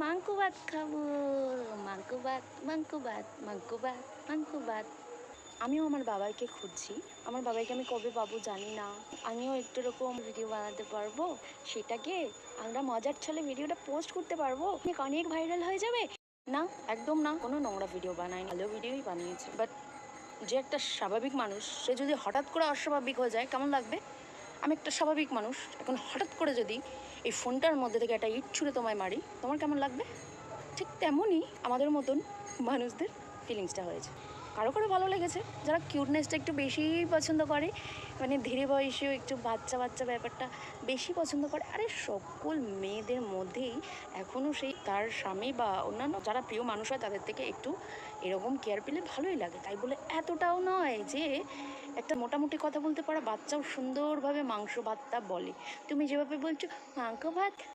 মাংস ভাত খাবো, মাংস ভাত, মাংস ভাত, মাংস ভাত, মাংস ভাত। আমিও আমার বাবাইকে খুঁজছি। আমার বাবাইকে আমি কবে পাবো জানি না। আমিও একটু এরকম ভিডিও বানাতে পারবো, সেটাকে আমরা মজার ছলে ভিডিওটা পোস্ট করতে পারবো, অনেক ভাইরাল হয়ে যাবে। না, একদম না, কোনো নোংরা ভিডিও বানায়নি, ভালো ভিডিওই বানিয়েছে। বাট যে একটা স্বাভাবিক মানুষ, সে যদি হঠাৎ করে অস্বাভাবিক হয়ে যায় কেমন লাগবে? আমি একটা স্বাভাবিক মানুষ, এখন হঠাৎ করে যদি এই ফোনটার মধ্যে থেকে একটা ইট ছুঁড়ে তোমায় মারি, তোমার কেমন লাগবে? ঠিক তেমনই আমাদের মতন মানুষদের ফিলিংসটা হয়েছে। কারো কারো ভালো লেগেছে, যারা কিউটনেসটা একটু বেশি পছন্দ করে, মানে ধীরে বয়সেও একটু বাচ্চা বাচ্চা ব্যাপারটা বেশি পছন্দ করে। আরে সকল মেয়েদের মধ্যেই এখনও সেই তার স্বামী বা অন্যান্য যারা প্রিয় মানুষ হয় তাদের থেকে একটু এরকম কেয়ার পেলে ভালোই লাগে। তাই বলে এতটাও নয় যে একটা মোটামুটি কথা বলতে পারা বাচ্চাও সুন্দরভাবে মাংস ভাতটা বলে। তুমি যেভাবে বলছো মাংস ভাত,